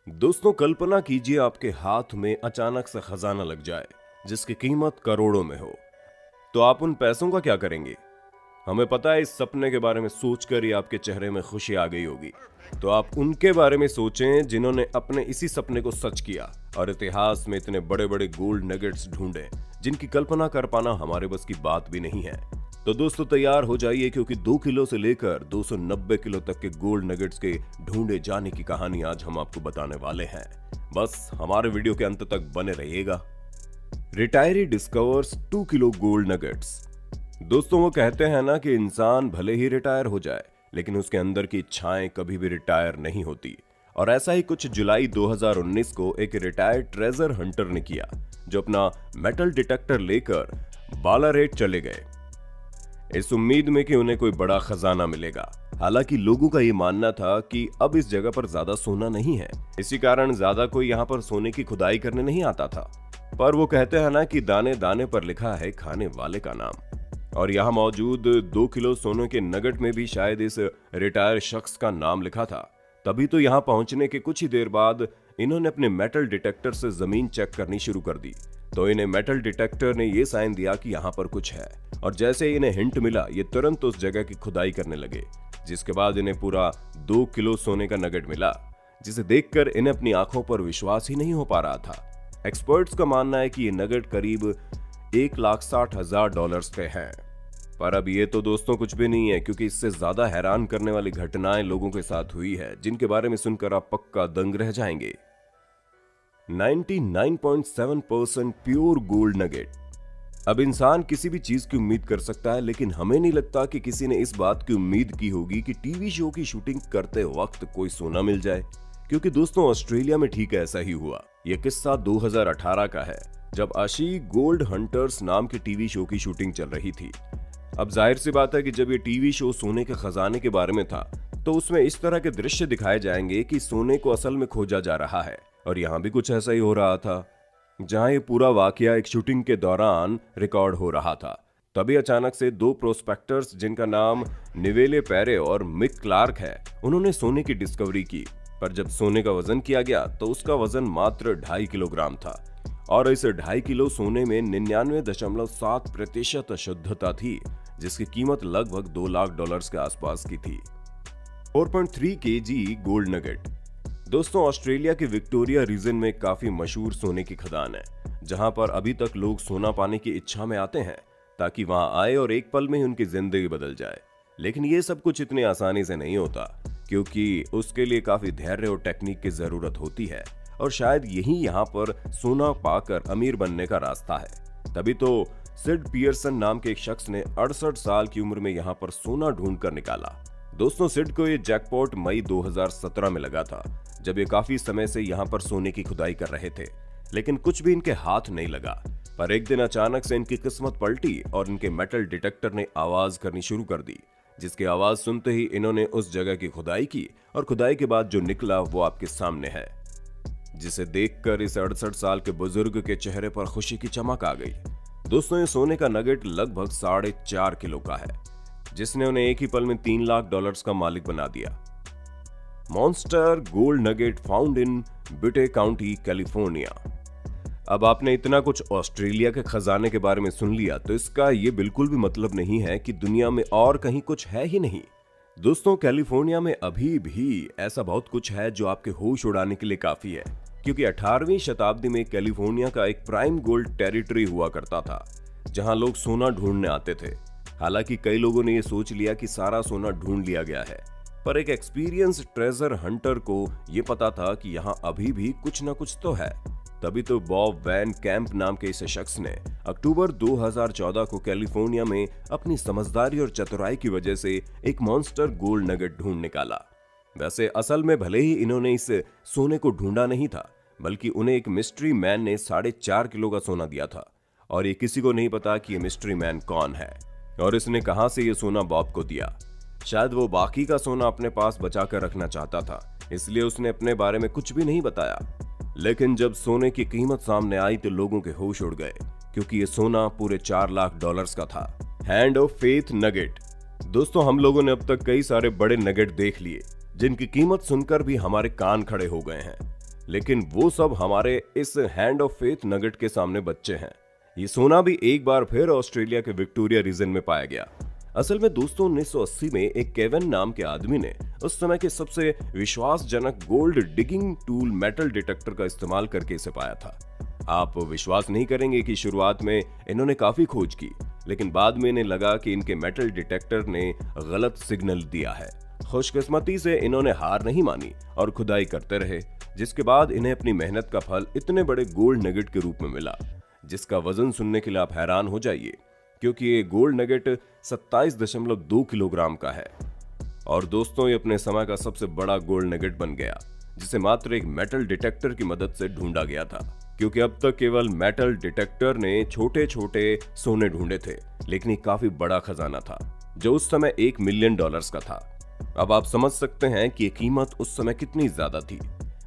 दोस्तों, कल्पना कीजिए आपके हाथ में अचानक से खजाना लग जाए जिसकी कीमत करोड़ों में हो। तो आप उन पैसों का क्या करेंगे? हमें पता है, इस सपने के बारे में सोचकर ही आपके चेहरे में खुशी आ गई होगी। तो आप उनके बारे में सोचें जिन्होंने अपने इसी सपने को सच किया और इतिहास में इतने बड़े बड़े गोल्ड नगेट्स ढूंढे जिनकी कल्पना कर पाना हमारे बस की बात भी नहीं है। तो दोस्तों, तैयार हो जाइए क्योंकि 2 किलो से लेकर 290 किलो तक के गोल्ड नगेट्स के ढूंढे जाने की कहानी आज हम आपको बताने वाले हैं। बस हमारे वीडियो के अंत तक बने रहिएगा। Retiree discovers 2 kilo gold nuggets. दोस्तों, वो कहते हैं ना कि इंसान भले ही रिटायर हो जाए लेकिन उसके अंदर की इच्छाएं कभी भी रिटायर नहीं होती। और ऐसा ही कुछ जुलाई 2019 को एक रिटायर्ड ट्रेजर हंटर ने किया जो अपना मेटल डिटेक्टर लेकर बालारेट चले गए इस उम्मीद में कि उन्हें कोई बड़ा खजाना मिलेगा। हालांकि लोगों का ये मानना था कि अब इस जगह पर ज्यादा सोना नहीं है, इसी कारण ज्यादा कोई यहाँ पर सोने की खुदाई करने नहीं आता था। पर वो कहते हैं ना कि दाने दाने पर लिखा है खाने वाले का नाम। और यहाँ मौजूद 2 किलो सोने के नगेट में भी शायद इस रिटायर शख्स का नाम लिखा था। तभी तो यहाँ पहुंचने के कुछ ही देर बाद इन्होंने अपने मेटल डिटेक्टर से जमीन चेक करनी शुरू कर दी। तो इन्हें मेटल डिटेक्टर ने ये साइन दिया कि यहाँ पर कुछ है, और जैसे इन्हें हिंट मिला ये तुरंत उस जगह की खुदाई करने लगे, जिसके बाद इन्हें पूरा 2 किलो सोने का नगेट मिला, जिसे देखकर इन्हें अपनी आंखों पर विश्वास ही नहीं हो पा रहा था। एक्सपर्ट्स का मानना है कि ये नगेट करीब $1,60,000 के हैं। पर अब ये तो दोस्तों कुछ भी नहीं है, क्योंकि इससे ज्यादा हैरान करने वाली घटनाएं लोगों के साथ हुई है जिनके बारे में सुनकर आप पक्का दंग रह जाएंगे। 99.7% प्योर गोल्ड नगेट। अब इंसान किसी भी चीज की उम्मीद कर सकता है, लेकिन हमें नहीं लगता कि किसी ने इस बात की उम्मीद की होगी कि टीवी शो की शूटिंग करते वक्त कोई सोना मिल जाए। क्योंकि दोस्तों, ऑस्ट्रेलिया में ठीक ऐसा ही हुआ। यह किस्सा 2018 का है, जब आशी गोल्ड हंटर्स नाम के टीवी शो की शूटिंग चल रही थी। अब जाहिर सी बात है कि जब ये टीवी शो सोने के खजाने के बारे में था तो उसमें इस तरह के दृश्य दिखाए जाएंगे कि सोने को असल में खोजा जा रहा है। और यहाँ भी कुछ ऐसा ही हो रहा था, जहां ये पूरा वाकया एक शूटिंग के दौरान रिकॉर्ड हो रहा था। तभी अचानक से 2 प्रोस्पेक्टर्स जिनका नाम निवेले पेरे और मिक क्लार्क है, उन्होंने सोने की डिस्कवरी की। पर जब सोने का वजन किया गया तो उसका वजन मात्र 2.5 किलोग्राम था, और इस 2.5 किलो सोने में 99.7% शुद्धता थी, जिसकी कीमत लगभग $2 लाख के आसपास की थी। 4.3 केजी गोल्ड नगेट। दोस्तों, ऑस्ट्रेलिया के विक्टोरिया रीजन में काफी मशहूर सोने की खदान है, जहां पर अभी तक लोग सोना पाने की इच्छा में आते हैं ताकि वहां आए और एक पल में ही उनकी जिंदगी बदल जाए। लेकिन ये सब कुछ इतनी आसानी से नहीं होता, क्योंकि उसके लिए काफी धैर्य और टेक्निक की जरूरत होती है, और शायद यही यहाँ पर सोना पाकर अमीर बनने का रास्ता है। तभी तो सिड पियर्सन नाम के एक शख्स ने 68 साल की उम्र में यहाँ पर सोना ढूंढ कर निकाला। दोस्तों, सिड को ये जैकपॉट मई 2017 में लगा था, जब ये काफी समय से यहाँ पर सोने की खुदाई कर रहे थे, लेकिन कुछ भी इनके हाथ नहीं लगा। पर एक दिन अचानक से इनकी किस्मत पलटी और इनके मेटल डिटेक्टर ने आवाज करनी शुरू कर दी, जिसकी आवाज सुनते ही इन्होंने उस जगह की खुदाई की, और खुदाई के बाद जो निकला वो आपके सामने है, जिसे देखकर इस 68 साल के बुजुर्ग के चेहरे पर खुशी की चमक आ गई। दोस्तों, ये सोने का नगेट लगभग 4.5 किलो का है, जिसने उन्हें एक ही पल में $3 लाख का मालिक बना दिया। Monster gold nugget found in बुटे county, California. अब आपने इतना कुछ ऑस्ट्रेलिया के खजाने के बारे में सुन लिया, तो इसका ये बिल्कुल भी मतलब नहीं है कि दुनिया में और कहीं कुछ है ही नहीं। दोस्तों, कैलिफोर्निया में अभी भी ऐसा बहुत कुछ है जो आपके होश उड़ाने के लिए काफी है, क्योंकि 18वीं शताब्दी में कैलिफोर्निया का एक प्राइम गोल्ड टेरिटरी हुआ करता था, जहां लोग सोना ढूंढने आते थे। हालांकि कई लोगों ने यह सोच लिया कि सारा सोना ढूंढ लिया गया है, पर एक एक्सपीरियंस ट्रेजर हंटर को यह पता था कि यहाँ अभी भी कुछ न कुछ तो है। तभी तो बॉब वैन कैंप नाम के इस शख्स ने अक्टूबर 2014 को कैलिफोर्निया में अपनी समझदारी और चतुराई की वजह से एक मॉन्स्टर गोल्ड नगेट ढूंढ निकाला। वैसे असल में भले ही इन्होंने इस सोने को ढूंढा नहीं था, बल्कि उन्हें एक मिस्ट्री मैन ने 4.5 किलो का सोना दिया था, और ये किसी को नहीं पता कि ये मिस्ट्री मैन कौन है और इसने कहां से ये सोना बॉब को दिया। शायद वो बाकी का सोना अपने पास बचा कर रखना चाहता था, इसलिए उसने अपने बारे में कुछ भी नहीं बताया। लेकिन जब सोने की कीमत सामने आई तो लोगों के होश उड़ गए, क्योंकि ये सोना पूरे $4 लाख का था। Hand of faith nugget. दोस्तों, हम लोगों ने अब तक कई सारे बड़े नगेट देख लिए जिनकी कीमत सुनकर भी हमारे कान खड़े हो गए हैं, लेकिन वो सब हमारे इस हैंड ऑफ फेथ नगेट के सामने बच्चे हैं। ये सोना भी एक बार फिर ऑस्ट्रेलिया के विक्टोरिया रीजन में पाया गया। असल में दोस्तों 1980 में एक केविन नाम के आदमी ने उस समय के सबसे विश्वासजनक gold digging tool metal detector का इस्तेमाल करके इसे पाया था। आप विश्वास नहीं करेंगे कि शुरुआत में इन्होंने काफी खोज की, लेकिन बाद में इन्हें लगा कि इनके मेटल डिटेक्टर ने गलत सिग्नल दिया है। खुशकिस्मती से इन्होंने हार नहीं मानी और खुदाई करते रहे, जिसके बाद इन्हें अपनी मेहनत का फल इतने बड़े गोल्ड नगेट के रूप में मिला, जिसका वजन सुनने के लिए आप हैरान हो जाइए, क्योंकि ये गोल्ड नगेट 27.2 किलोग्राम का है। और दोस्तों ये अपने समय का सबसे बड़ा गोल्ड नगेट बन गया, जिसे मात्र एक मेटल डिटेक्टर की मदद से ढूंढा गया था, क्योंकि अब तक केवल मेटल डिटेक्टर ने छोटे छोटे सोने ढूंढे थे, लेकिन ये काफी बड़ा खजाना था जो उस समय $1 मिलियन का था। अब आप समझ सकते हैं कि ये कीमत उस समय कितनी ज्यादा थी।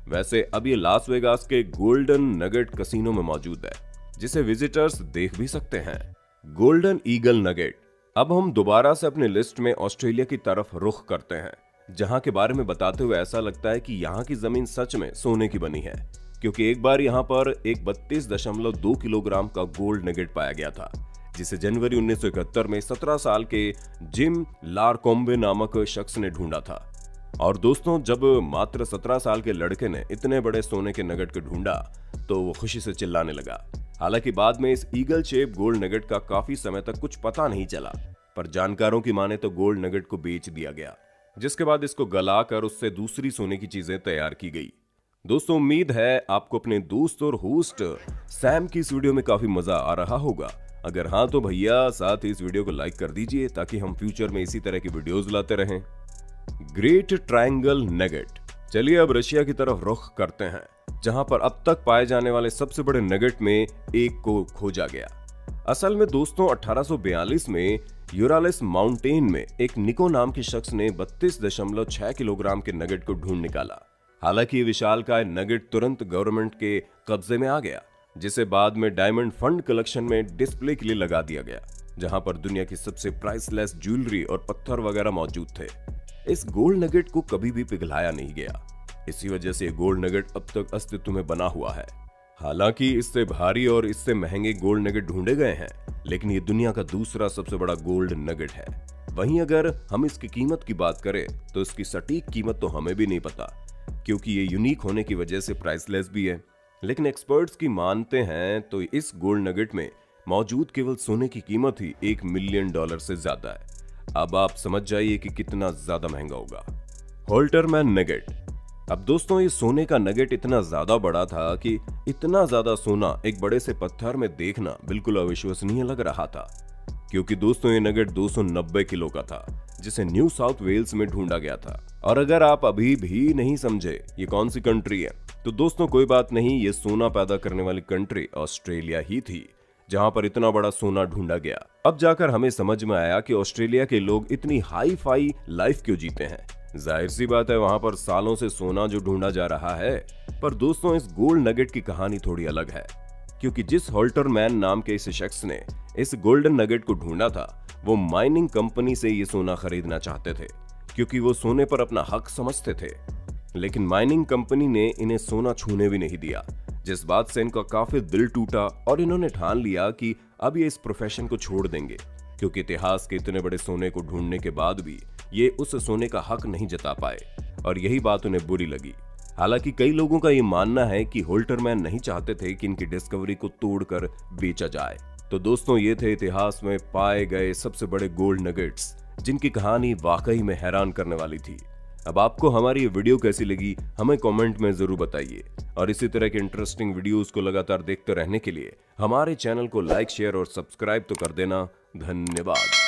वैसे अब ये लास वेगास के गोल्डन नगेट कैसीनो में मौजूद है, जिसे विजिटर्स देख भी सकते हैं। Golden eagle nugget. अब हम दोबारा से अपने लिस्ट में ऑस्ट्रेलिया की तरफ रुख करते हैं, जहां के बारे में बताते हुए ऐसा लगता है कि यहाँ की जमीन सच में सोने की बनी है, क्योंकि एक बार यहाँ पर एक 32.2 किलोग्राम का गोल्ड नगेट पाया गया था, जिसे जनवरी 1971 में 17 साल के जिम लारकोम्बे नामक शख्स ने ढूंढा था। और दोस्तों जब मात्र 17 साल के लड़के ने इतने बड़े सोने के नगेट को ढूंढा तो वो खुशी से चिल्लाने लगा। हालांकि बाद में इस ईगल शेप गोल्ड नगेट का काफी समय तक कुछ पता नहीं चला, पर जानकारों की माने तो गोल्ड नगेट को बेच दिया गया, जिसके बाद इसको गलाकर उससे दूसरी सोने की चीजें तैयार की गई। दोस्तों उम्मीद है आपको अपने दोस्त और होस्ट सैम की इस वीडियो में काफी मजा आ रहा होगा। अगर हाँ तो भैया साथ ही इस वीडियो को लाइक कर दीजिए, ताकि हम फ्यूचर में इसी तरह की वीडियोस लाते रहें। Great triangle nugget. चलिए अब रशिया की तरफ रुख करते हैं, जहां पर अब तक पाए जाने वाले सबसे बड़े नगेट में एक को खोजा गया। असल में दोस्तों 1842 में यूरालिस माउंटेन में एक निको नाम के शख्स ने 32.6 किलोग्राम के नगेट को ढूंढ निकाला। हालांकि ये विशालकाय नगेट तुरंत गवर्नमेंट के कब्जे में आ गया, जिसे बाद में डायमंड फंड कलेक्शन में डिस्प्ले के लिए लगा दिया गया, जहां पर दुनिया की सबसे प्राइसलेस ज्वेलरी और पत्थर वगैरह मौजूद थे। इस गोल्ड नगेट को कभी भी पिघलाया नहीं गया, इसी वजह से गोल्ड नगेट अब तक अस्तित्व में बना हुआ है। हालांकि इससे भारी और इससे महंगे गोल्ड नगेट ढूंढे गए हैं, लेकिन ये दुनिया का दूसरा सबसे बड़ा गोल्ड नगेट है। वहीं अगर हम इसकी कीमत की बात करें तो इसकी सटीक कीमत तो हमें भी नहीं पता, क्योंकि ये यूनिक होने की वजह से प्राइसलेस भी है। लेकिन एक्सपर्ट्स की मानते हैं तो इस गोल्ड नगेट में मौजूद केवल सोने की कीमत ही $1 मिलियन से ज्यादा है। अब आप समझ जाइए कि कितना ज्यादा महंगा होगा। होल्टरमैन नगेट। अब दोस्तों ये सोने का नगेट इतना ज्यादा बड़ा था कि इतना ज्यादा सोना एक बड़े से पत्थर में देखना बिल्कुल अविश्वसनीय लग रहा था, क्योंकि दोस्तों ये नगेट 290 किलो का था, जिसे न्यू साउथ वेल्स में ढूंढा गया था। और अगर आप अभी भी नहीं समझे ये कौन सी कंट्री है, तो दोस्तों कोई बात नहीं, ये सोना पैदा करने वाली कंट्री ऑस्ट्रेलिया ही थी, जहां पर इतना बड़ा सोना ढूंढा गया। अब जाकर हमें समझ में आया कि ऑस्ट्रेलिया के लोग इतनी हाई फाई लाइफ क्यों जीते हैं। जाहिर सी बात है, वहां पर सालों से सोना जो ढूंढा जा रहा है। पर दोस्तों इस गोल्ड नगेट की कहानी थोड़ी अलग है, क्योंकि जिस होल्टरमैन नाम के इस शख्स ने इस गोल्डन नगेट को ढूंढा था, वो माइनिंग कंपनी से ये सोना खरीदना चाहते थे, क्योंकि वो सोने पर अपना हक समझते थे। लेकिन माइनिंग कंपनी ने इन्हें सोना छूने भी नहीं दिया, जिस बात से इनका काफी दिल टूटा और इन्होंने ठान लिया कि अब ये इस प्रोफेशन को छोड़ देंगे, क्योंकि इतिहास के इतने बड़े सोने को ढूंढने के बाद भी ये उस सोने का हक नहीं जता पाए, और यही बात उन्हें बुरी लगी। हालांकि कई लोगों का ये मानना है कि होल्टरमैन नहीं चाहते थे कि इनकी डिस्कवरी को तोड़कर बेचा जाए। तो दोस्तों ये थे इतिहास में पाए गए सबसे बड़े गोल्ड नगेट्स, जिनकी कहानी वाकई में हैरान करने वाली थी। अब आपको हमारी ये वीडियो कैसी लगी हमें कमेंट में जरूर बताइए, और इसी तरह के इंटरेस्टिंग वीडियोस को लगातार देखते रहने के लिए हमारे चैनल को लाइक, शेयर और सब्सक्राइब तो कर देना। धन्यवाद।